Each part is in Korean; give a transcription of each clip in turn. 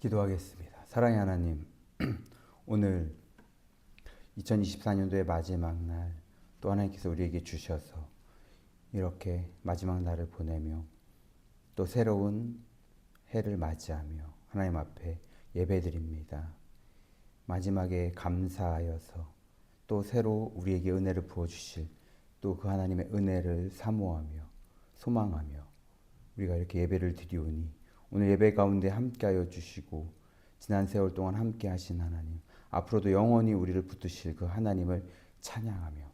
기도하겠습니다. 사랑의 하나님, 오늘 2024년도의 마지막 날, 또 하나님께서 우리에게 주셔서 이렇게 마지막 날을 보내며 또 새로운 해를 맞이하며 하나님 앞에 예배드립니다. 마지막에 감사하여서 또 새로 우리에게 은혜를 부어주실 또 그 하나님의 은혜를 사모하며 소망하며 우리가 이렇게 예배를 드리오니 오늘 예배 가운데 함께하여 주시고 지난 세월 동안 함께 하신 하나님, 앞으로도 영원히 우리를 붙드실 그 하나님을 찬양하며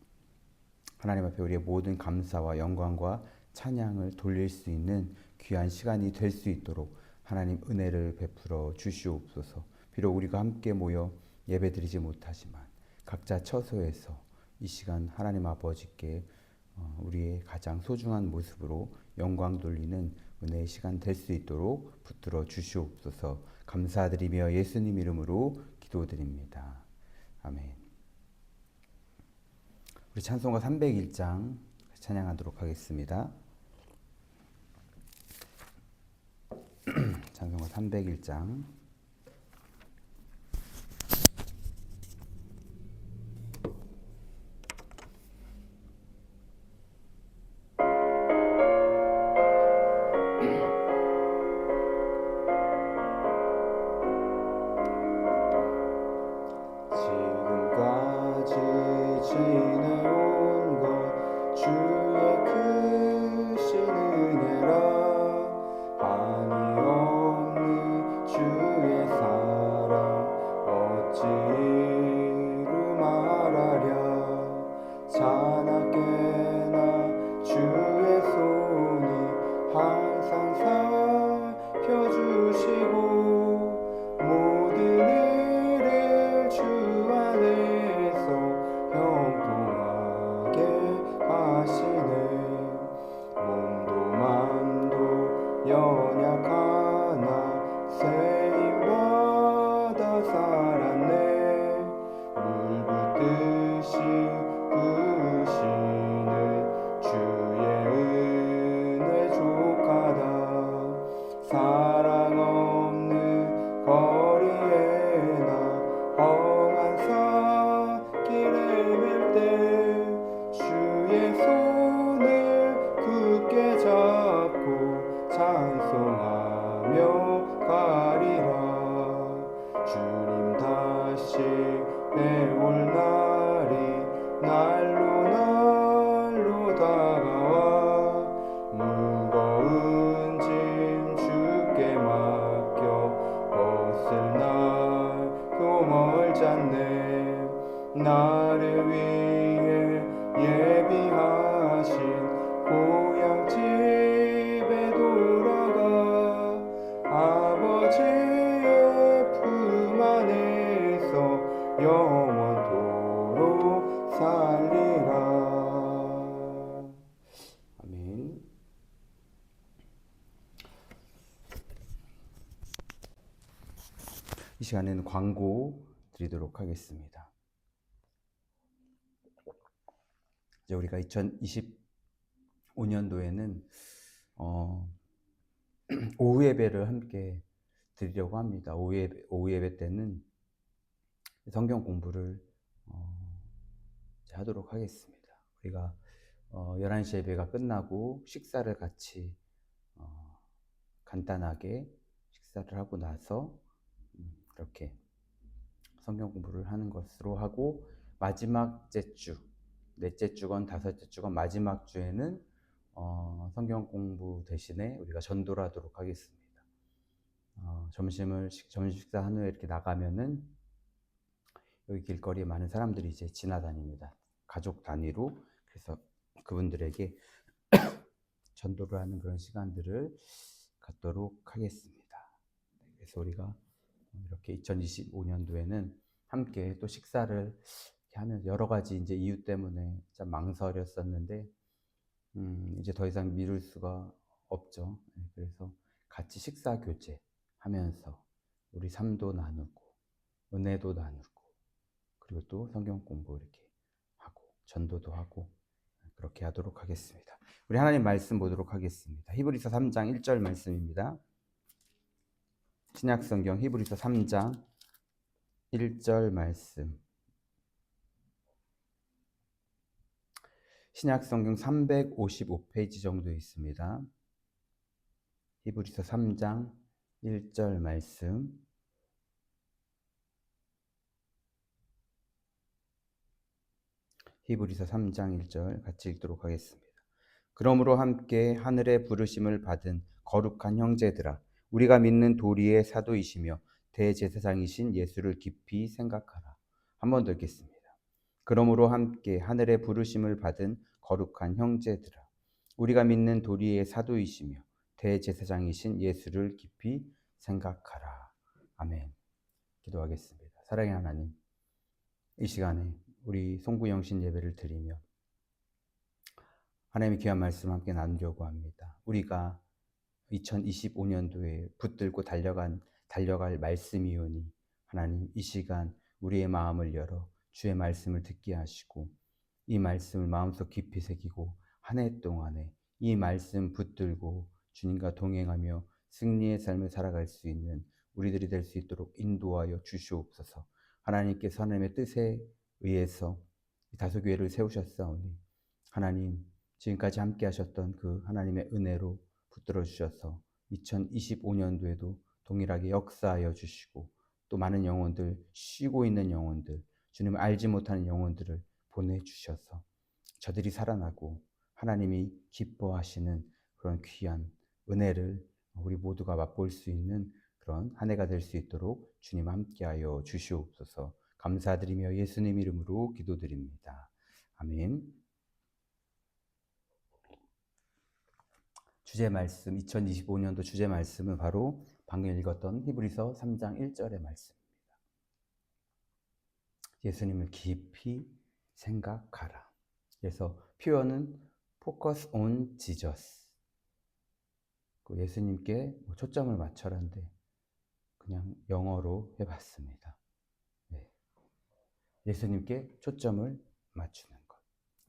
하나님 앞에 우리의 모든 감사와 영광과 찬양을 돌릴 수 있는 귀한 시간이 될 수 있도록 하나님 은혜를 베풀어 주시옵소서. 비록 우리가 함께 모여 예배드리지 못하지만 각자 처소에서 이 시간 하나님 아버지께 우리의 가장 소중한 모습으로 영광 돌리는 은혜의 시간 될 수 있도록 붙들어 주시옵소서. 감사드리며 예수님 이름으로 기도드립니다. 아멘. 우리 찬송가 301장 찬양하도록 하겠습니다. 찬송가 301장 지금까지 지내온 것 주의 크신 은혜라 한이 없는 주의 사랑 어찌 이루 말하랴 자나깨나 주의 손이 항상 살펴주시고 모든 일을 주 안에서 형통하게 하시네 몸도 맘도 연약하나 세임받아 살았네 물 붓듯이 부으시는 주의 은혜 족하다 사랑 없는 거리에나 험한 산길에 맬 때 주의 손을 굳게 잡고 찬송하며 가리라 주님 다시 내올 날이 날로 날로 다가와 무거운 짐 주께 맡겨 벗을 날도 멀지 않네 나를 위해 예비하신 고향 집에 돌아가 아버지의 품 안에서 영원토록 살리라. 아멘. 이 시간에는 광고 드리도록 하겠습니다. 이제 우리가 2025년도에는 오후 예배를 함께 드리려고 합니다. 오후 예배 때는 성경 공부를 이제 하도록 하겠습니다. 우리가 11시 예배가 끝나고 식사를 같이 간단하게 식사를 하고 나서 이렇게 성경 공부를 하는 것으로 하고 마지막 주, 넷째 주건 다섯째 주건 마지막 주에는 성경 공부 대신에 우리가 전도를 하도록 하겠습니다. 점심 식사한 후에 이렇게 나가면은 여기 길거리에 많은 사람들이 이제 지나다닙니다. 가족 단위로. 그래서 그분들에게 전도를 하는 그런 시간들을 갖도록 하겠습니다. 그래서 우리가 이렇게 2025년도에는 함께 또 식사를 하면서 여러 가지 이제 이유 때문에 참 망설였었는데 이제 더 이상 미룰 수가 없죠. 그래서 같이 식사 교제 하면서 우리 삶도 나누고 은혜도 나누고 그리고 또 성경 공부 이렇게 하고 전도도 하고 그렇게 하도록 하겠습니다. 우리 하나님 말씀 보도록 하겠습니다. 히브리서 3장 1절 말씀입니다. 신약성경 히브리서 3장 1절 말씀. 신약성경 355페이지 정도 있습니다. 히브리서 3장 1절 말씀. 히브리서 3장 1절 같이 읽도록 하겠습니다. 그러므로 함께 하늘의 부르심을 받은 거룩한 형제들아, 우리가 믿는 도리의 사도이시며 대제사장이신 예수를 깊이 생각하라. 한 번 더 읽겠습니다. 그러므로 함께 하늘의 부르심을 받은 거룩한 형제들아, 우리가 믿는 도리의 사도이시며 대제사장이신 예수를 깊이 생각하라. 아멘. 기도하겠습니다. 사랑의 하나님, 이 시간에 우리 송구영신 예배를 드리며 하나님의 귀한 말씀을 함께 나누려고 합니다. 우리가 2025년도에 붙들고 달려갈 말씀이오니 하나님, 이 시간 우리의 마음을 열어 주의 말씀을 듣게 하시고 이 말씀을 마음속 깊이 새기고 한 해 동안에 이 말씀 붙들고 주님과 동행하며 승리의 삶을 살아갈 수 있는 우리들이 될 수 있도록 인도하여 주시옵소서. 하나님께서 하나님의 뜻에 의해서 다소교회를 세우셨사오니 하나님, 지금까지 함께 하셨던 그 하나님의 은혜로 붙들어 주셔서 2025년도에도 동일하게 역사하여 주시고 또 많은 영혼들, 쉬고 있는 영혼들, 주님을 알지 못하는 영혼들을 보내주셔서 저들이 살아나고 하나님이 기뻐하시는 그런 귀한 은혜를 우리 모두가 맛볼 수 있는 그런 한 해가 될 수 있도록 주님 함께하여 주시옵소서. 감사드리며 예수님 이름으로 기도드립니다. 아멘. 주제 말씀, 2025년도 주제 말씀은 바로 방금 읽었던 히브리서 3장 1절의 말씀입니다. 예수님을 깊이 생각하라. 그래서 표현은 focus on Jesus. 예수님께 초점을 맞춰라는데 그냥 영어로 해봤습니다. 네. 예수님께 초점을 맞추는 것.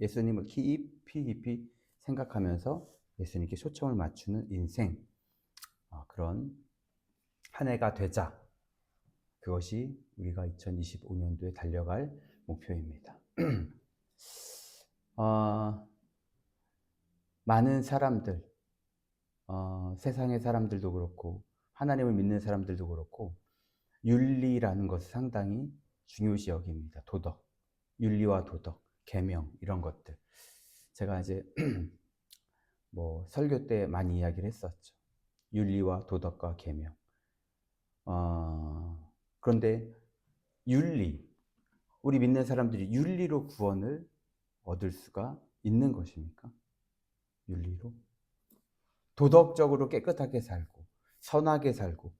예수님을 깊이 생각하면서 예수님께 초점을 맞추는 인생, 그런 한 해가 되자. 그것이 우리가 2025년도에 달려갈 목표입니다. 많은 사람들, 세상의 사람들도 그렇고 하나님을 믿는 사람들도 그렇고 윤리라는 것을 상당히 중요시 여깁니다. 도덕, 윤리와 도덕, 계명 이런 것들. 제가 이제 설교 때 많이 이야기를 했었죠. 윤리와 도덕과 계명. 그런데 윤리, 우리 믿는 사람들이 윤리로 구원을 얻을 수가 있는 것입니까? 윤리로? 도덕적으로 깨끗하게 살고 선하게 살고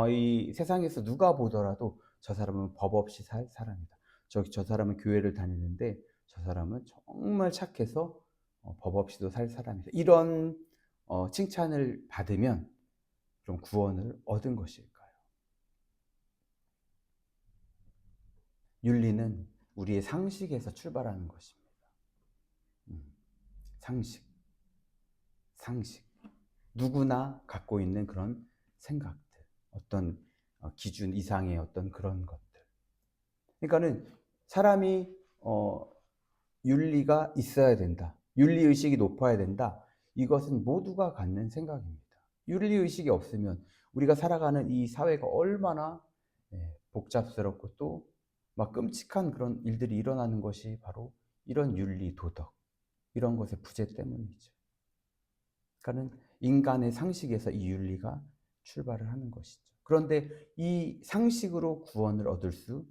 이 세상에서 누가 보더라도 저 사람은 법 없이 살 사람이다. 저 사람은 교회를 다니는데 저 사람은 정말 착해서 법 없이도 살 사람이다. 이런 칭찬을 받으면 좀 구원을 얻은 것일까요? 윤리는 우리의 상식에서 출발하는 것입니다. 상식. 누구나 갖고 있는 그런 생각들, 어떤 기준 이상의 어떤 그런 것들. 그러니까는 사람이 윤리가 있어야 된다. 윤리의식이 높아야 된다. 이것은 모두가 갖는 생각입니다. 윤리의식이 없으면 우리가 살아가는 이 사회가 얼마나 복잡스럽고 또 막 끔찍한 그런 일들이 일어나는 것이 바로 이런 윤리, 도덕, 이런 것의 부재 때문이죠. 그러니까는 인간의 상식에서 이 윤리가 출발을 하는 것이죠. 그런데 이 상식으로 구원을 얻을 수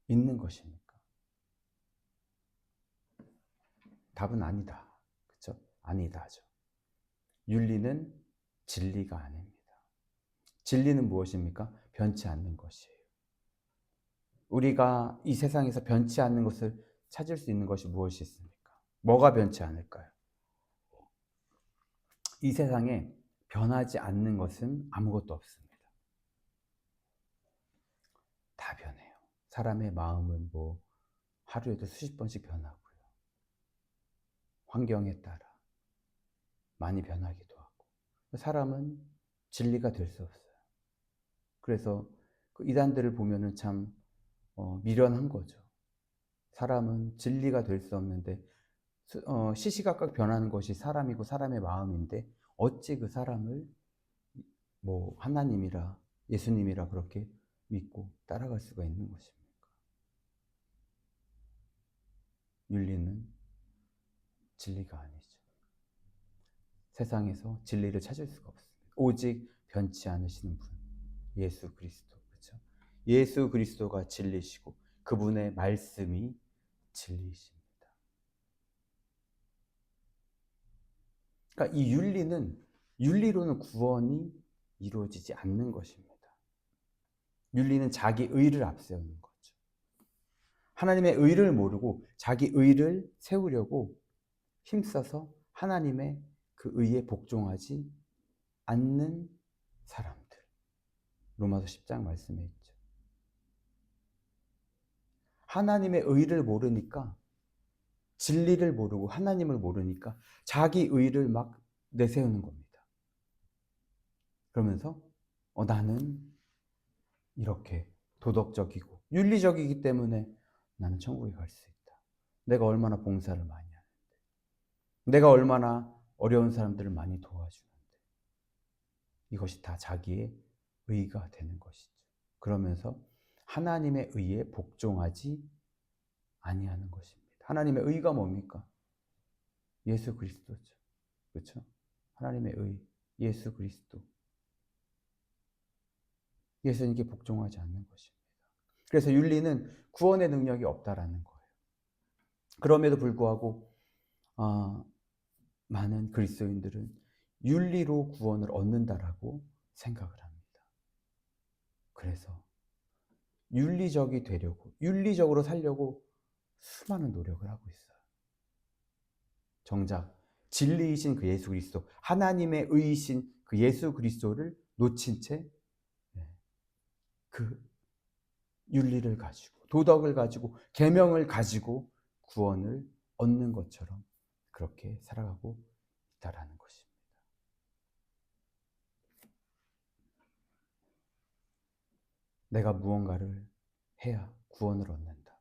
있는 것입니까? 답은 아니다. 그렇죠? 아니다죠. 윤리는 진리가 아닙니다. 진리는 무엇입니까? 변치 않는 것이에요. 우리가 이 세상에서 변치 않는 것을 찾을 수 있는 것이 무엇이 있습니까? 뭐가 변치 않을까요? 이 세상에 변하지 않는 것은 아무것도 없습니다. 다 변해요. 사람의 마음은 하루에도 수십 번씩 변하고요. 환경에 따라 많이 변하기도 하고. 사람은 진리가 될 수 없어요. 그래서 그 이단들을 보면은 참 미련한 거죠. 사람은 진리가 될 수 없는데 시시각각 변하는 것이 사람이고 사람의 마음인데 어찌 그 사람을 뭐 하나님이라 예수님이라 그렇게 믿고 따라갈 수가 있는 것입니까? 윤리는 진리가 아니죠. 세상에서 진리를 찾을 수가 없습니다. 오직 변치 않으시는 분, 예수 그리스도. 그렇죠? 예수 그리스도가 진리시고 그분의 말씀이 진리이십니다. 그러니까 이 윤리로는 구원이 이루어지지 않는 것입니다. 윤리는 자기 의를 앞세우는 거죠. 하나님의 의를 모르고 자기 의를 세우려고 힘써서 하나님의 그 의에 복종하지 않는 사람들. 로마서 10장 말씀에 있죠. 하나님의 의를 모르니까, 진리를 모르고 하나님을 모르니까 자기 의를 막 내세우는 겁니다. 그러면서 나는 이렇게 도덕적이고 윤리적이기 때문에 나는 천국에 갈 수 있다. 내가 얼마나 봉사를 많이 하는데, 내가 얼마나 어려운 사람들을 많이 도와주는데, 이것이 다 자기의 의가 되는 것이죠. 그러면서 하나님의 의에 복종하지 아니하는 것입니다. 하나님의 의가 뭡니까? 예수 그리스도죠. 그렇죠? 하나님의 의, 예수 그리스도. 예수님께 복종하지 않는 것입니다. 그래서 윤리는 구원의 능력이 없다라는 거예요. 그럼에도 불구하고 많은 그리스도인들은 윤리로 구원을 얻는다라고 생각을 합니다. 그래서 윤리적이 되려고, 윤리적으로 살려고 수많은 노력을 하고 있어요. 정작 진리이신 그 예수 그리스도, 하나님의 의이신 그 예수 그리스도를 놓친 채 그 윤리를 가지고, 도덕을 가지고, 계명을 가지고 구원을 얻는 것처럼 그렇게 살아가고 있다라는 것입니다. 내가 무언가를 해야 구원을 얻는다.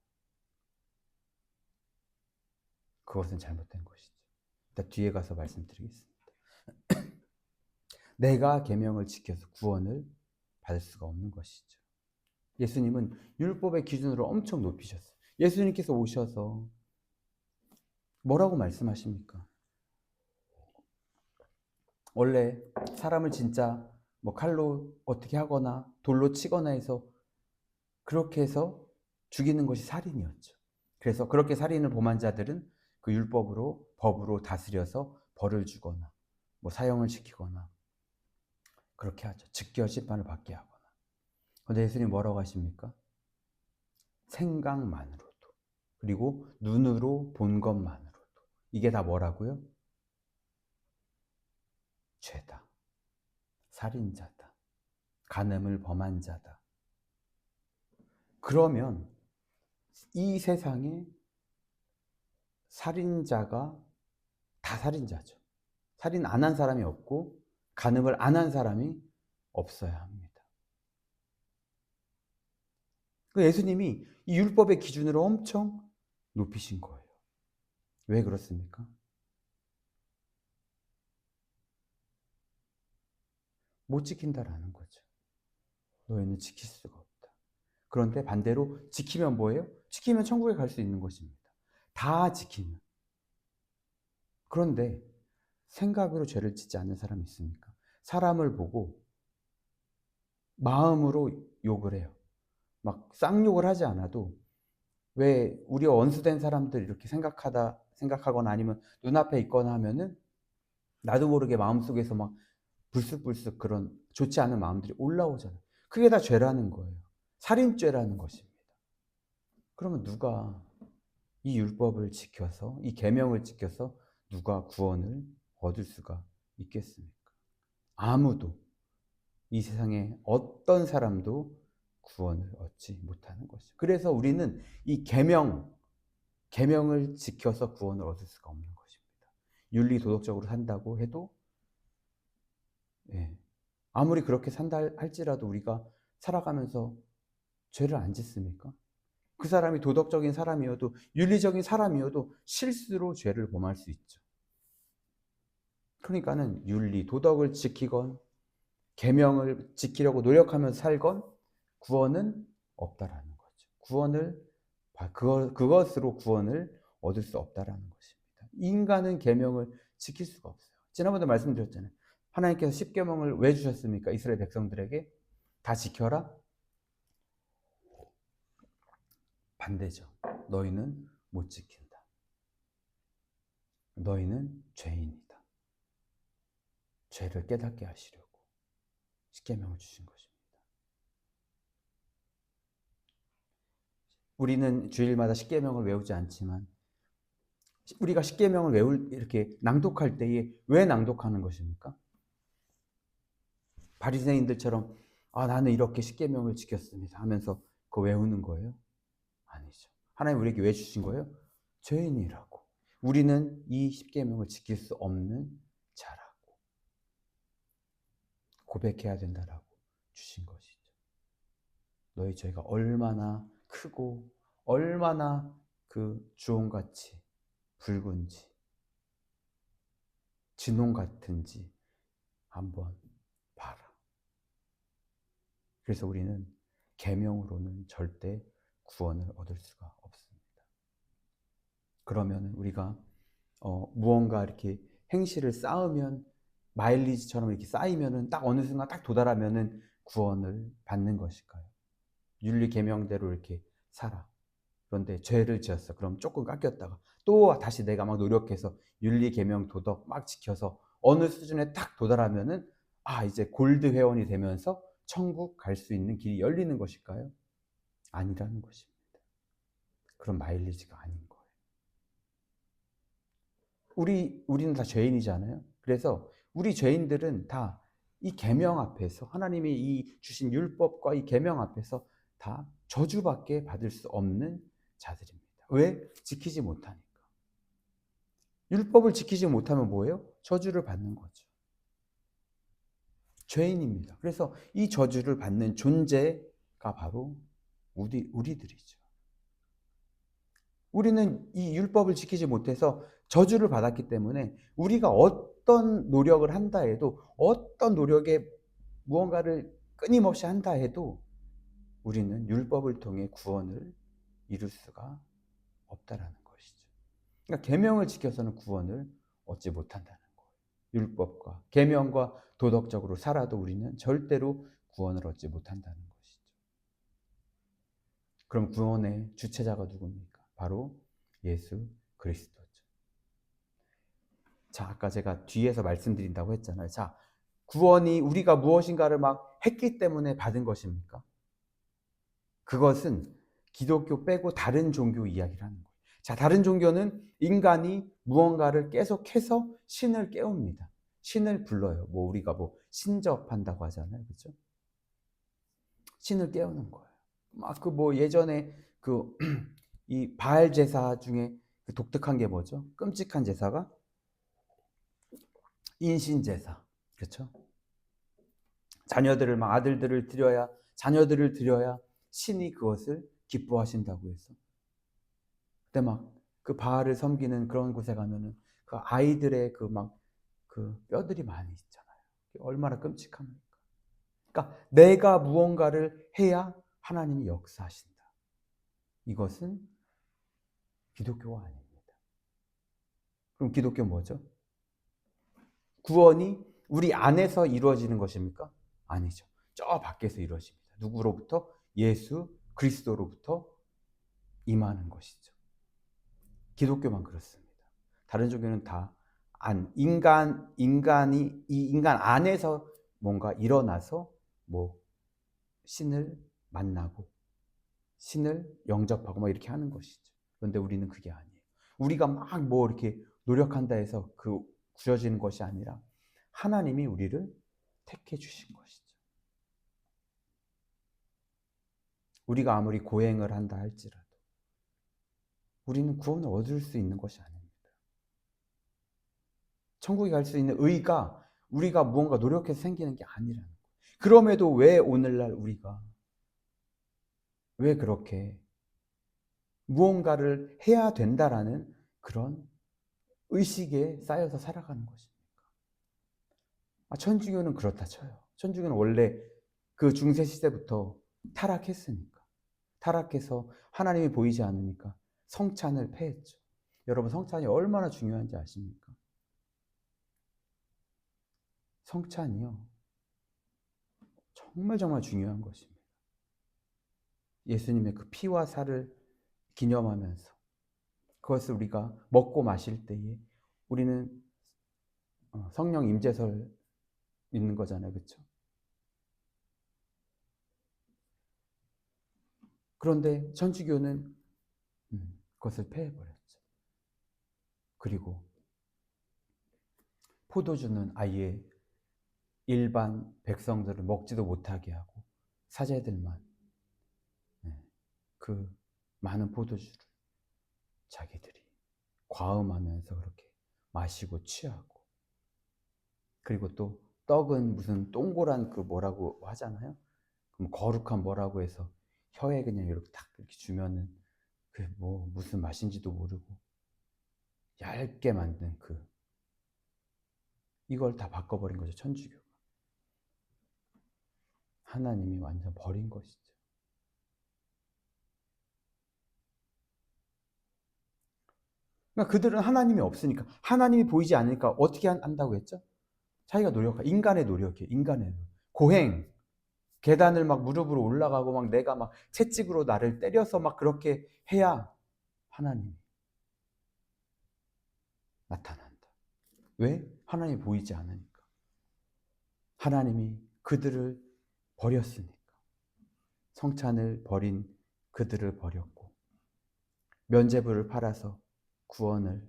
그것은 잘못된 것이죠. 일단 뒤에 가서 말씀드리겠습니다. 내가 계명을 지켜서 구원을 받을 수가 없는 것이죠. 예수님은 율법의 기준으로 엄청 높이셨어요. 예수님께서 오셔서 뭐라고 말씀하십니까? 원래 사람을 진짜 뭐 칼로 어떻게 하거나 돌로 치거나 해서 그렇게 해서 죽이는 것이 살인이었죠. 그래서 그렇게 살인을 범한 자들은 그 율법으로, 법으로 다스려서 벌을 주거나 뭐 사형을 시키거나 그렇게 하죠. 즉결 심판을 받게 하거나. 그런데 예수님 뭐라고 하십니까? 생각만으로도, 그리고 눈으로 본 것만으로도, 이게 다 뭐라고요? 죄다, 살인자다, 간음을 범한 자다. 그러면 이 세상에 살인자가 다 살인자죠. 살인 안 한 사람이 없고 간음을 안 한 사람이 없어야 합니다. 예수님이 이 율법의 기준으로 엄청 높이신 거예요. 왜 그렇습니까? 못 지킨다라는 거죠. 너희는 지킬 수가 없다. 그런데 반대로 지키면 뭐예요? 지키면 천국에 갈 수 있는 것입니다. 다 지키면. 그런데 생각으로 죄를 짓지 않는 사람이 있습니까? 사람을 보고 마음으로 욕을 해요. 막 쌍욕을 하지 않아도, 왜 우리와 원수된 사람들 이렇게 생각하거나 아니면 눈앞에 있거나 하면은 나도 모르게 마음속에서 막 불쑥불쑥 그런 좋지 않은 마음들이 올라오잖아요. 그게 다 죄라는 거예요. 살인죄라는 것입니다. 그러면 누가 이 율법을 지켜서, 이 계명을 지켜서 누가 구원을 얻을 수가 있겠습니까? 아무도, 이 세상에 어떤 사람도 구원을 얻지 못하는 것이죠. 그래서 우리는 이 계명을 지켜서 구원을 얻을 수가 없는 것입니다. 윤리 도덕적으로 산다고 해도 아무리 그렇게 산다 할지라도 우리가 살아가면서 죄를 안 짓습니까? 그 사람이 도덕적인 사람이어도 윤리적인 사람이어도 실수로 죄를 범할 수 있죠. 그러니까는 윤리, 도덕을 지키건 계명을 지키려고 노력하면서 살건 구원은 없다라는 거죠. 그것으로 구원을 얻을 수 없다라는 것입니다. 인간은 계명을 지킬 수가 없어요. 지난번에 말씀드렸잖아요. 하나님께서 십계명을 왜 주셨습니까? 이스라엘 백성들에게 다 지켜라? 반대죠. 너희는 못 지킨다. 너희는 죄인이다. 죄를 깨닫게 하시려고 십계명을 주신 것입니다. 우리는 주일마다 십계명을 외우지 않지만 우리가 십계명을 이렇게 낭독할 때에 왜 낭독하는 것입니까? 바리새인들처럼 나는 이렇게 십계명을 지켰습니다 하면서 그거 외우는 거예요? 아니죠. 하나님 우리에게 왜 주신 거예요? 죄인이라고. 우리는 이 십계명을 지킬 수 없는 자라고 고백해야 된다라고 주신 것이죠. 너희 죄가 얼마나 크고 얼마나 그 주홍같이 붉은지 진홍 같은지 한번 봐라. 그래서 우리는 계명으로는 절대 구원을 얻을 수가 없습니다. 그러면 우리가 무언가 이렇게 행실을 쌓으면 마일리지처럼 이렇게 쌓이면은 딱 어느 순간 딱 도달하면은 구원을 받는 것일까요? 윤리 계명대로 이렇게 살아. 그런데 죄를 지었어. 그럼 조금 깎였다가 또 다시 내가 막 노력해서 윤리 계명 도덕 막 지켜서 어느 수준에 딱 도달하면은 이제 골드 회원이 되면서 천국 갈 수 있는 길이 열리는 것일까요? 아니라는 것입니다. 그런 마일리지가 아닌 거예요. 우리는 다 죄인이잖아요. 그래서 우리 죄인들은 다 이 계명 앞에서 하나님이 이 주신 율법과 이 계명 앞에서 다 저주밖에 받을 수 없는 자들입니다. 왜? 지키지 못하니까. 율법을 지키지 못하면 뭐예요? 저주를 받는 거죠. 죄인입니다. 그래서 이 저주를 받는 존재가 바로 우리들이죠. 우리는 이 율법을 지키지 못해서 저주를 받았기 때문에 우리가 어떤 노력을 한다 해도 어떤 노력에 무언가를 끊임없이 한다 해도 우리는 율법을 통해 구원을 이룰 수가 없다라는 것이죠. 그러니까 계명을 지켜서는 구원을 얻지 못한다는 거예요. 율법과 계명과 도덕적으로 살아도 우리는 절대로 구원을 얻지 못한다는 것이죠. 그럼 구원의 주체자가 누굽니까? 바로 예수 그리스도죠. 자, 아까 제가 뒤에서 말씀드린다고 했잖아요. 자, 구원이 우리가 무엇인가를 막 했기 때문에 받은 것입니까? 그것은 기독교 빼고 다른 종교 이야기를 하는 거예요. 자, 다른 종교는 인간이 무언가를 계속해서 신을 깨웁니다. 신을 불러요. 우리가 신접한다고 하잖아요. 그렇죠? 신을 깨우는 거예요. 예전에 이 바알 제사 중에 독특한 게 뭐죠? 끔찍한 제사가 인신 제사. 그렇죠? 아들들을 드려야, 자녀들을 드려야 신이 그것을 기뻐하신다고 해서. 근데 그 바알을 섬기는 그런 곳에 가면은 그 아이들의 그 뼈들이 많이 있잖아요. 얼마나 끔찍합니까? 그러니까 내가 무언가를 해야 하나님이 역사하신다. 이것은 기독교가 아닙니다. 그럼 기독교는 뭐죠? 구원이 우리 안에서 이루어지는 것입니까? 아니죠. 저 밖에서 이루어집니다. 누구로부터? 예수 그리스도로부터 임하는 것이죠. 기독교만 그렇습니다. 다른 종교는 다 인간이 이 인간 안에서 뭔가 일어나서 신을 만나고 신을 영접하고 이렇게 하는 것이죠. 그런데 우리는 그게 아니에요. 우리가 이렇게 노력한다 해서 그 구해지는 것이 아니라 하나님이 우리를 택해 주신 것이죠. 우리가 아무리 고행을 한다 할지라도 우리는 구원을 얻을 수 있는 것이 아닙니다. 천국에 갈 수 있는 의가 우리가 무언가 노력해서 생기는 게 아니라는 거예요. 그럼에도 왜 오늘날 우리가 왜 그렇게 무언가를 해야 된다라는 그런 의식에 쌓여서 살아가는 것입니까? 천주교는 그렇다 쳐요. 천주교는 원래 그 중세 시대부터 타락했으니까. 타락해서 하나님이 보이지 않으니까 성찬을 폐했죠. 여러분, 성찬이 얼마나 중요한지 아십니까? 성찬이요, 정말 정말 중요한 것입니다. 예수님의 그 피와 살을 기념하면서 그것을 우리가 먹고 마실 때에 우리는 성령 임재설 있는 거잖아요. 그렇죠? 그런데 천주교는 그것을 폐해버렸죠. 그리고 포도주는 아예 일반 백성들을 먹지도 못하게 하고 사제들만 그 많은 포도주를 자기들이 과음하면서 그렇게 마시고 취하고, 그리고 또 떡은 무슨 동그란 그 뭐라고 하잖아요. 그럼 거룩한 뭐라고 해서 혀에 그냥 이렇게 딱 이렇게 주면은 그게 뭐 무슨 맛인지도 모르고 얇게 만든 이걸 다 바꿔버린 거죠, 천주교가. 하나님이 완전 버린 것이죠. 그러니까 그들은 하나님이 없으니까, 하나님이 보이지 않으니까 어떻게 한다고 했죠? 자기가 인간의 노력이에요. 인간의 노력. 고행, 계단을 막 무릎으로 올라가고 막 내가 막 채찍으로 나를 때려서 막 그렇게 해야 하나님이 나타난다. 왜? 하나님이 보이지 않으니까. 하나님이 그들을 버렸으니까. 성찬을 버린 그들을 버렸고, 면죄부를 팔아서 구원을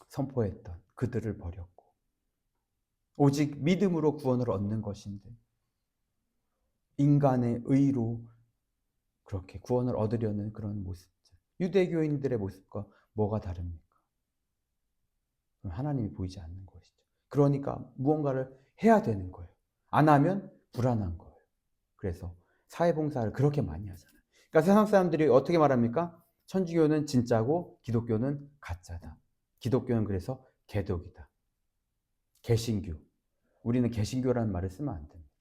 선포했던 그들을 버렸고, 오직 믿음으로 구원을 얻는 것인데 인간의 의로 그렇게 구원을 얻으려는 그런 모습들, 유대교인들의 모습과 뭐가 다릅니까? 하나님이 보이지 않는 것이죠. 그러니까 무언가를 해야 되는 거예요. 안 하면 불안한 거예요. 그래서 사회봉사를 그렇게 많이 하잖아요. 그러니까 세상 사람들이 어떻게 말합니까? 천주교는 진짜고 기독교는 가짜다. 기독교는 그래서 개독이다. 개신교. 우리는 개신교라는 말을 쓰면 안 됩니다.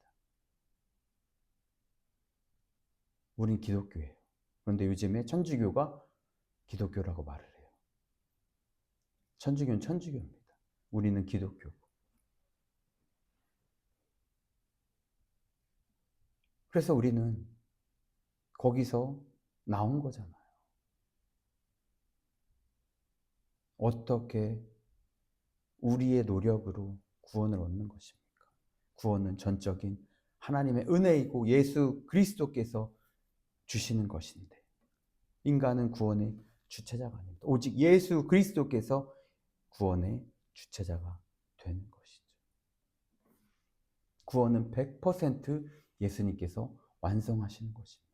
우리는 기독교예요. 그런데 요즘에 천주교가 기독교라고 말을 해요. 천주교는 천주교입니다. 우리는 기독교고. 그래서 우리는 거기서 나온 거잖아요. 어떻게 우리의 노력으로 구원을 얻는 것입니까? 구원은 전적인 하나님의 은혜이고 예수 그리스도께서 주시는 것인데, 인간은 구원의 주체자가 아닙니다. 오직 예수 그리스도께서 구원의 주체자가 되는 것이죠. 구원은 100% 예수님께서 완성하시는 것입니다.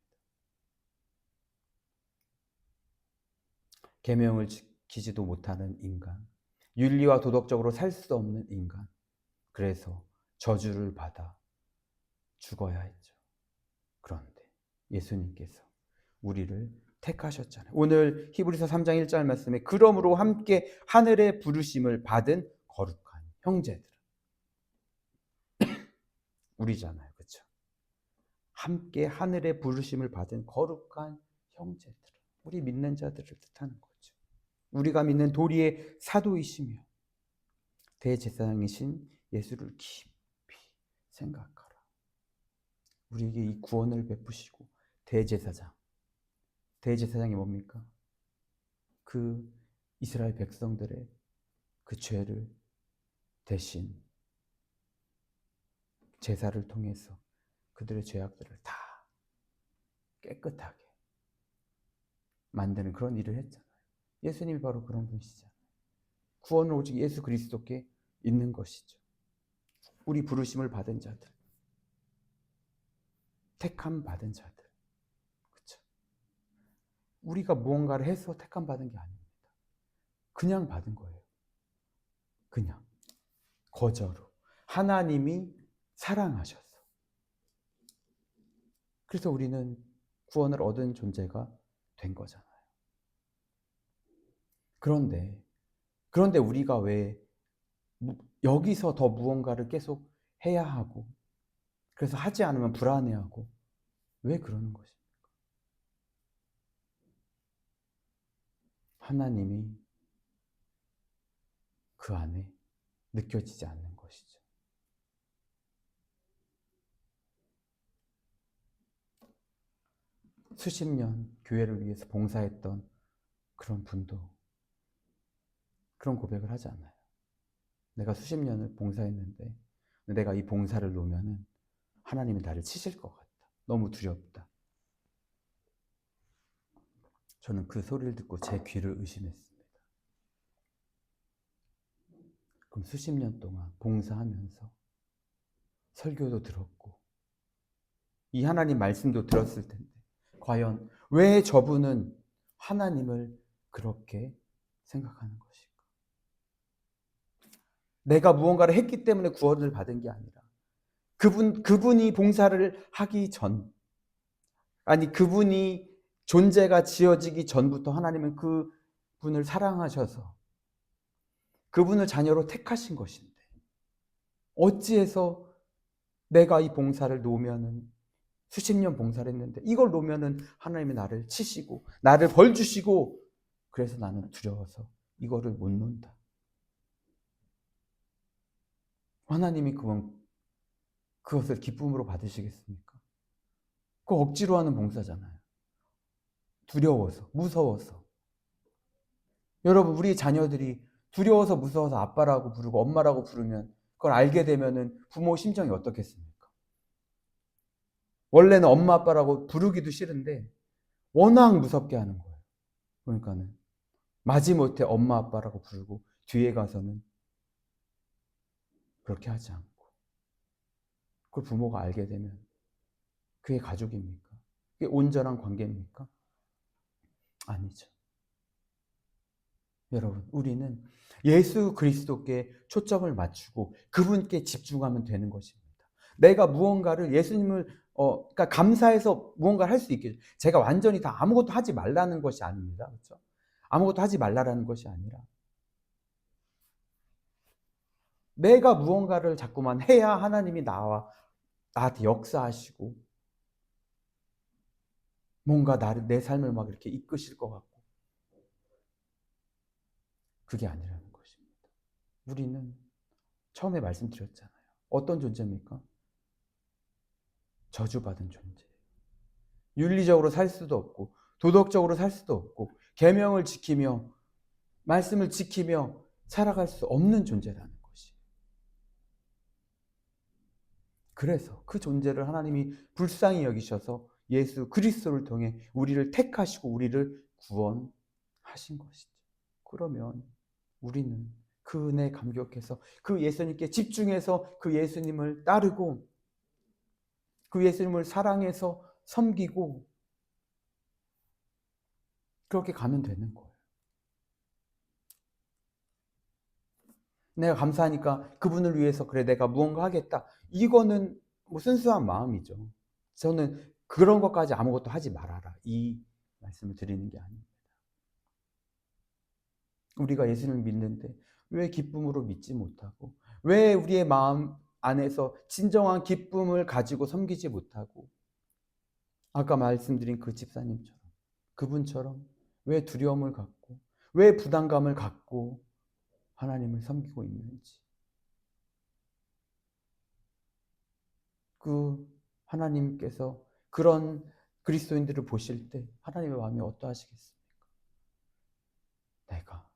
계명을 지키지도 못하는 인간, 윤리와 도덕적으로 살 수 없는 인간, 그래서 저주를 받아 죽어야 했죠. 그런데 예수님께서 우리를 택하셨잖아요. 오늘 히브리서 3장 1절 말씀에 그러므로 함께 하늘의 부르심을 받은 거룩한 형제들은 우리잖아요. 그렇죠? 함께 하늘의 부르심을 받은 거룩한 형제들은 우리 믿는 자들을 뜻하는 거죠. 우리가 믿는 도리의 사도이시며 대제사장이신 예수를 깊이 생각하라. 우리에게 이 구원을 베푸시고 대제사장이 뭡니까? 그 이스라엘 백성들의 그 죄를 대신 제사를 통해서 그들의 죄악들을 다 깨끗하게 만드는 그런 일을 했잖아요. 예수님이 바로 그런 분이시잖아요. 구원은 오직 예수 그리스도께 있는 것이죠. 우리 부르심을 받은 자들, 택함 받은 자들, 그렇죠? 우리가 무언가를 해서 택함 받은 게 아닙니다. 그냥 받은 거예요. 그냥 거저로 하나님이 사랑하셔서. 그래서 우리는 구원을 얻은 존재가 된 거잖아요. 그런데 우리가 왜 여기서 더 무언가를 계속 해야 하고, 그래서 하지 않으면 불안해하고, 왜 그러는 것입니까? 하나님이 그 안에 느껴지지 않는 것이죠. 수십 년 교회를 위해서 봉사했던 그런 분도 그런 고백을 하지 않아요. 내가 수십 년을 봉사했는데 내가 이 봉사를 놓으면은 하나님이 나를 치실 것 같다. 너무 두렵다. 저는 그 소리를 듣고 제 귀를 의심했습니다. 그럼 수십 년 동안 봉사하면서 설교도 들었고 이 하나님 말씀도 들었을 텐데 과연 왜 저분은 하나님을 그렇게 생각하는 것일까? 내가 무언가를 했기 때문에 구원을 받은 게 아니라 그분이 봉사를 하기 전, 아니 그분이 존재가 지어지기 전부터 하나님은 그분을 사랑하셔서 그분을 자녀로 택하신 것인데 어찌해서 내가 이 봉사를 놓으면은 수십 년 봉사를 했는데 이걸 놓으면은 하나님이 나를 치시고 나를 벌 주시고 그래서 나는 두려워서 이거를 못 놓는다. 하나님이 그것을 기쁨으로 받으시겠습니까? 그거 억지로 하는 봉사잖아요. 두려워서, 무서워서. 여러분, 우리 자녀들이 두려워서 무서워서 아빠라고 부르고 엄마라고 부르면 그걸 알게 되면은 부모 심정이 어떻겠습니까? 원래는 엄마 아빠라고 부르기도 싫은데 워낙 무섭게 하는 거예요. 그러니까는 마지못해 엄마 아빠라고 부르고 뒤에 가서는 그렇게 하지 않고 그걸 부모가 알게 되면 그게 가족입니까? 그게 온전한 관계입니까? 아니죠. 여러분, 우리는 예수 그리스도께 초점을 맞추고 그분께 집중하면 되는 것입니다. 내가 무언가를 예수님을 그러니까 감사해서 무언가를 할 수 있게, 제가 완전히 다 아무것도 하지 말라는 것이 아닙니다. 그렇죠? 아무것도 하지 말라라는 것이 아니라 내가 무언가를 자꾸만 해야 하나님이 나한테 역사하시고 뭔가 내 삶을 막 이렇게 이끄실 것 같고 그게 아니라는 것입니다. 우리는 처음에 말씀드렸잖아요. 어떤 존재입니까? 저주받은 존재예요. 윤리적으로 살 수도 없고 도덕적으로 살 수도 없고 계명을 지키며 말씀을 지키며 살아갈 수 없는 존재라는 것이에요. 그래서 그 존재를 하나님이 불쌍히 여기셔서 예수 그리스도를 통해 우리를 택하시고 우리를 구원하신 것이죠. 그러면 우리는 그 은혜에 감격해서 그 예수님께 집중해서 그 예수님을 따르고 그 예수님을 사랑해서 섬기고 그렇게 가면 되는 거예요. 내가 감사하니까 그분을 위해서 그래 내가 무언가 하겠다. 이거는 뭐 순수한 마음이죠. 저는 그런 것까지 아무것도 하지 말아라. 이 말씀을 드리는 게 아닙니다. 우리가 예수님을 믿는데 왜 기쁨으로 믿지 못하고 왜 우리의 마음 안에서 진정한 기쁨을 가지고 섬기지 못하고 아까 말씀드린 그 집사님처럼 그분처럼 왜 두려움을 갖고 왜 부담감을 갖고 하나님을 섬기고 있는지 그 하나님께서 그런 그리스도인들을 보실 때 하나님의 마음이 어떠하시겠습니까? 내가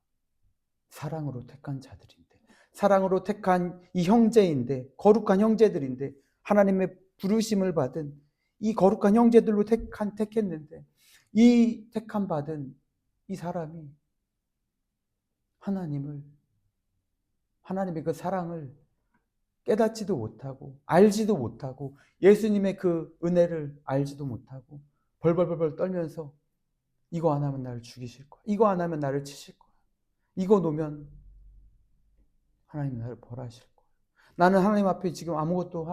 사랑으로 택한 자들인데 사랑으로 택한 이 형제인데 거룩한 형제들인데 하나님의 부르심을 받은 이 거룩한 형제들로 택했는데 이 택함 받은 이 사람이 하나님의 그 사랑을 깨닫지도 못하고 알지도 못하고 예수님의 그 은혜를 알지도 못하고 벌벌벌 떨면서 이거 안 하면 나를 죽이실 거야. 이거 안 하면 나를 치실 거야. 이거 놓으면 하나님이 나를 벌하실 거야. 나는 하나님 앞에 지금 아무것도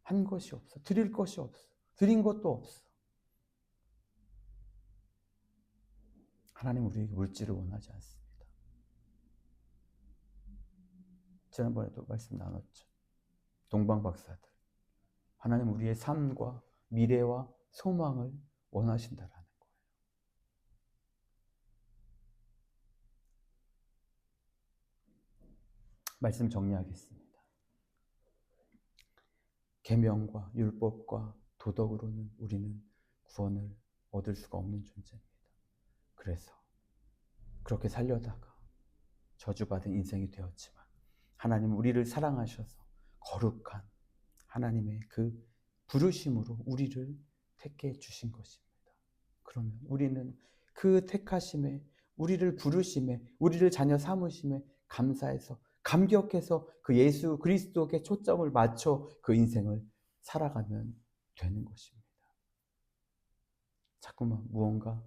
한 것이 없어. 드릴 것이 없어. 드린 것도 없어. 하나님 우리에게 물질을 원하지 않습니다. 지난번에도 말씀 나눴죠. 동방박사들. 하나님 우리의 삶과 미래와 소망을 원하신다라는 거예요. 말씀 정리하겠습니다. 계명과 율법과 도덕으로는 우리는 구원을 얻을 수가 없는 존재입니다. 그래서 그렇게 살려다가 저주받은 인생이 되었지만 하나님 우리를 사랑하셔서 거룩한 하나님의 그 부르심으로 우리를 택해 주신 것입니다. 그러면 우리는 그 택하심에, 우리를 부르심에, 우리를 자녀 삼으심에 감사해서, 감격해서 그 예수 그리스도께 초점을 맞춰 그 인생을 살아가면 되는 것입니다. 자꾸만 무언가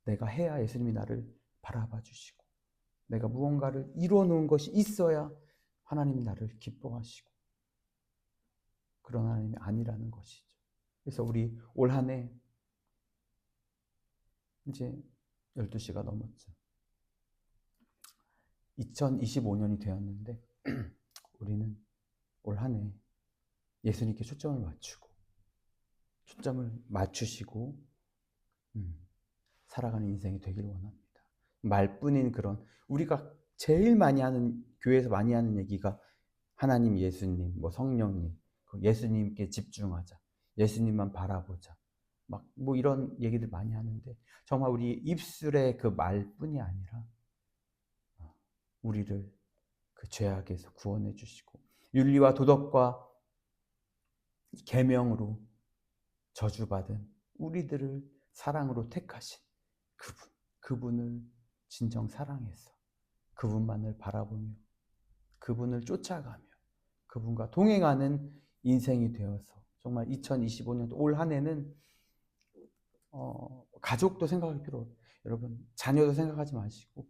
내가 해야 예수님이 나를 바라봐 주시고, 내가 무언가를 이루어 놓은 것이 있어야 하나님이 나를 기뻐하시고, 그런 하나님이 아니라는 것이죠. 그래서 우리 올 한 해 이제 12시가 넘었죠. 2025년이 되었는데 우리는 올 한 해 예수님께 초점을 맞추고, 초점을 맞추시고 살아가는 인생이 되길 원합니다. 말뿐인 그런, 우리가 제일 많이 하는, 교회에서 많이 하는 얘기가 하나님, 예수님, 뭐 성령님, 예수님께 집중하자, 예수님만 바라보자, 막 뭐 이런 얘기들 많이 하는데, 정말 우리 입술의 그 말뿐이 아니라 우리를 그 죄악에서 구원해 주시고 윤리와 도덕과 계명으로 저주받은 우리들을 사랑으로 택하신 그분을 진정 사랑해서 그분만을 바라보며 그분을 쫓아가며 그분과 동행하는 인생이 되어서, 정말 2025년도 올 한 해는 가족도 생각할 필요 없어요. 여러분, 자녀도 생각하지 마시고,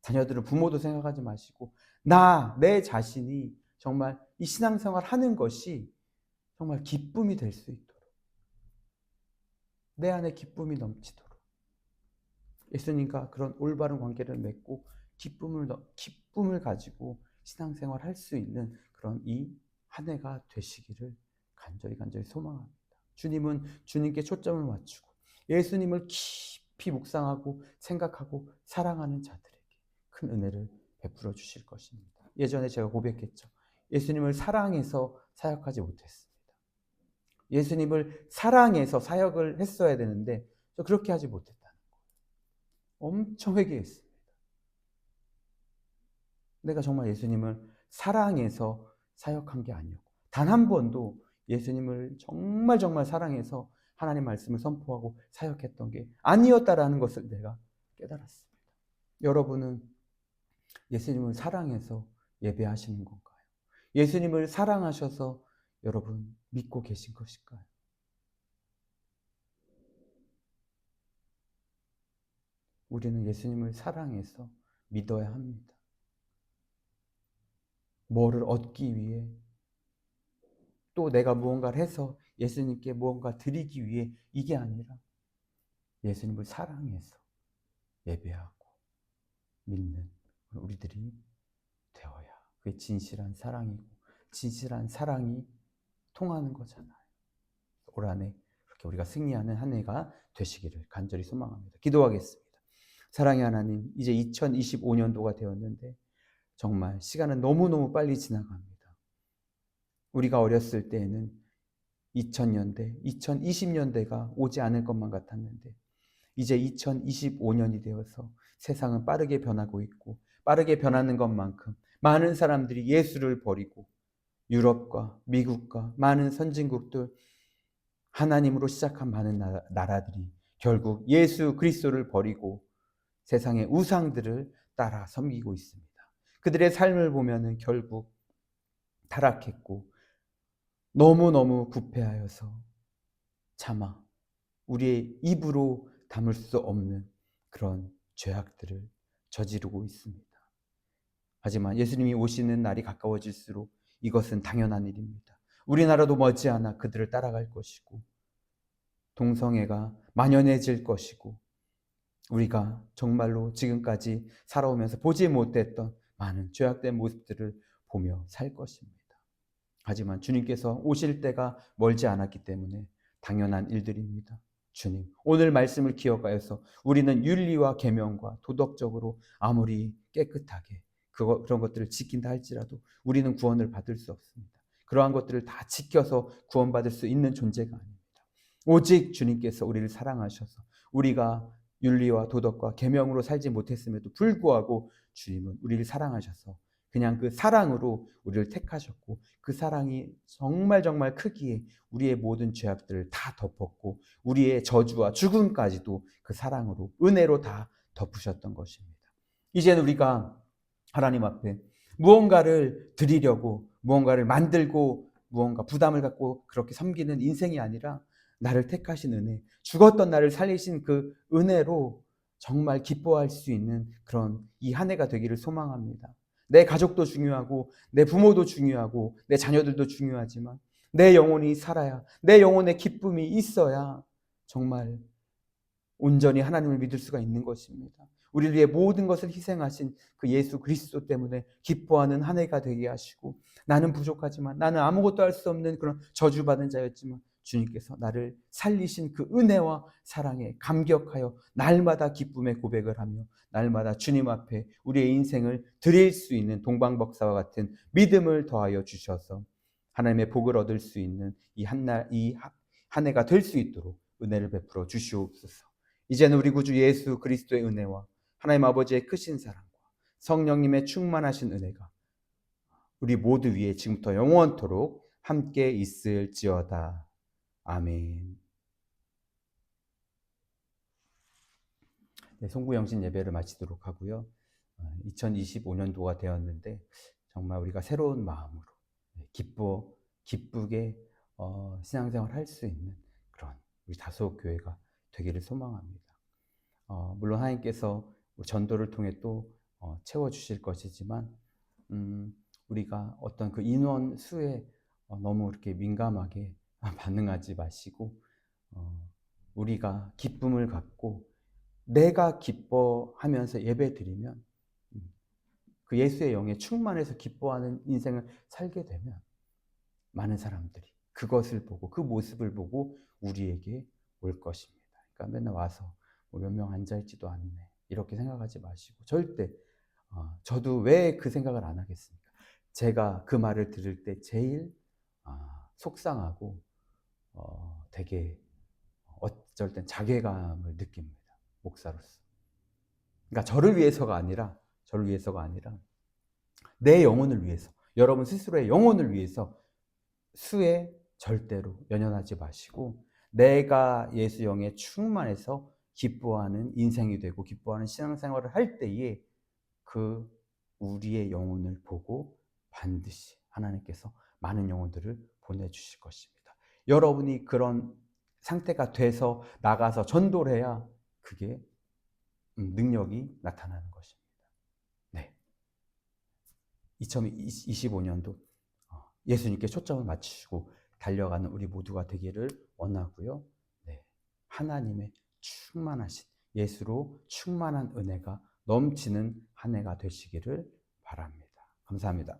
자녀들은 부모도 생각하지 마시고, 내 자신이 정말 이 신앙생활 하는 것이 정말 기쁨이 될 수 있도록, 내 안에 기쁨이 넘치도록 예수님과 그런 올바른 관계를 맺고 기쁨을 가지고 신앙생활 할 수 있는 그런 이 한 해가 되시기를 간절히 소망합니다. 주님은 주님께 초점을 맞추고 예수님을 깊이 묵상하고 생각하고 사랑하는 자들에게 큰 은혜를 베풀어 주실 것입니다. 예전에 제가 고백했죠. 예수님을 사랑해서 사역하지 못했습니다. 예수님을 사랑해서 사역을 했어야 되는데 저 그렇게 하지 못했다는 거예요. 엄청 회개했습니다. 내가 정말 예수님을 사랑해서 사역한 게 아니었고, 단 한 번도 예수님을 정말 사랑해서 하나님 말씀을 선포하고 사역했던 게 아니었다라는 것을 내가 깨달았습니다. 여러분은 예수님을 사랑해서 예배하시는 건가요? 예수님을 사랑하셔서 여러분 믿고 계신 것일까요? 우리는 예수님을 사랑해서 믿어야 합니다. 뭐를 얻기 위해, 또 내가 무언가를 해서 예수님께 무언가 드리기 위해, 이게 아니라 예수님을 사랑해서 예배하고 믿는 우리들이 되어야 그게 진실한 사랑이고 진실한 사랑이 통하는 거잖아요. 올 한 해 그렇게 우리가 승리하는 한 해가 되시기를 간절히 소망합니다. 기도하겠습니다. 사랑의 하나님, 이제 2025년도가 되었는데 정말 시간은 너무너무 빨리 지나갑니다. 우리가 어렸을 때에는 2000년대, 2020년대가 오지 않을 것만 같았는데 이제 2025년이 되어서 세상은 빠르게 변하고 있고, 빠르게 변하는 것만큼 많은 사람들이 예수를 버리고 유럽과 미국과 많은 선진국들, 하나님으로 시작한 많은 나라들이 결국 예수 그리스도를 버리고 세상의 우상들을 따라 섬기고 있습니다. 그들의 삶을 보면은 결국 타락했고 너무너무 부패하여서 차마 우리의 입으로 담을 수 없는 그런 죄악들을 저지르고 있습니다. 하지만 예수님이 오시는 날이 가까워질수록 이것은 당연한 일입니다. 우리나라도 머지않아 그들을 따라갈 것이고 동성애가 만연해질 것이고 우리가 정말로 지금까지 살아오면서 보지 못했던 많은 죄악된 모습들을 보며 살 것입니다. 하지만 주님께서 오실 때가 멀지 않았기 때문에 당연한 일들입니다. 주님, 오늘 말씀을 기억하여서 우리는 윤리와 계명과 도덕적으로 아무리 깨끗하게 그런 것들을 지킨다 할지라도 우리는 구원을 받을 수 없습니다. 그러한 것들을 다 지켜서 구원받을 수 있는 존재가 아닙니다. 오직 주님께서 우리를 사랑하셔서 우리가 윤리와 도덕과 계명으로 살지 못했음에도 불구하고 주님은 우리를 사랑하셔서 그냥 그 사랑으로 우리를 택하셨고 그 사랑이 정말 정말 크기에 우리의 모든 죄악들을 다 덮었고 우리의 저주와 죽음까지도 그 사랑으로 은혜로 다 덮으셨던 것입니다. 이제는 우리가 하나님 앞에 무언가를 드리려고 무언가를 만들고 무언가 부담을 갖고 그렇게 섬기는 인생이 아니라 나를 택하신 은혜, 죽었던 나를 살리신 그 은혜로 정말 기뻐할 수 있는 그런 이 한 해가 되기를 소망합니다. 내 가족도 중요하고 내 부모도 중요하고 내 자녀들도 중요하지만 내 영혼이 살아야, 내 영혼의 기쁨이 있어야 정말 온전히 하나님을 믿을 수가 있는 것입니다. 우리를 위해 모든 것을 희생하신 그 예수 그리스도 때문에 기뻐하는 한 해가 되게 하시고 나는 부족하지만 나는 아무것도 할 수 없는 그런 저주받은 자였지만 주님께서 나를 살리신 그 은혜와 사랑에 감격하여 날마다 기쁨의 고백을 하며 날마다 주님 앞에 우리의 인생을 드릴 수 있는 동방박사와 같은 믿음을 더하여 주셔서 하나님의 복을 얻을 수 있는 이 한 해가 될 수 있도록 은혜를 베풀어 주시옵소서. 이제는 우리 구주 예수 그리스도의 은혜와 하나님 아버지의 크신 사랑과 성령님의 충만하신 은혜가 우리 모두 위에 지금부터 영원토록 함께 있을지어다. 아멘. 네, 송구영신 예배를 마치도록 하고요. 2025년도가 되었는데 정말 우리가 새로운 마음으로 기쁘게 신앙생활 할 수 있는 그런 우리 다소교회가 되기를 소망합니다. 물론 하나님께서 전도를 통해 또 채워주실 것이지만 우리가 어떤 그 인원 수에 너무 이렇게 민감하게 반응하지 마시고 우리가 기쁨을 갖고 내가 기뻐하면서 예배 드리면 그 예수의 영에 충만해서 기뻐하는 인생을 살게 되면 많은 사람들이 그것을 보고 그 모습을 보고 우리에게 올 것입니다. 그러니까 맨날 와서 몇 명 앉아있지도 않네 이렇게 생각하지 마시고 절대 저도 왜 그 생각을 안 하겠습니까? 제가 그 말을 들을 때 제일 속상하고 되게 어쩔 땐 자괴감을 느낍니다. 목사로서. 그러니까 저를 위해서가 아니라 내 영혼을 위해서, 여러분 스스로의 영혼을 위해서 수에 절대로 연연하지 마시고 내가 예수 영에 충만해서 기뻐하는 인생이 되고 기뻐하는 신앙생활을 할 때에 그 우리의 영혼을 보고 반드시 하나님께서 많은 영혼들을 보내주실 것입니다. 여러분이 그런 상태가 돼서 나가서 전도를 해야 그게 능력이 나타나는 것입니다. 네. 2025년도 예수님께 초점을 맞추시고 달려가는 우리 모두가 되기를 원하고요. 네. 하나님의 충만하신 예수로 충만한 은혜가 넘치는 한 해가 되시기를 바랍니다. 감사합니다.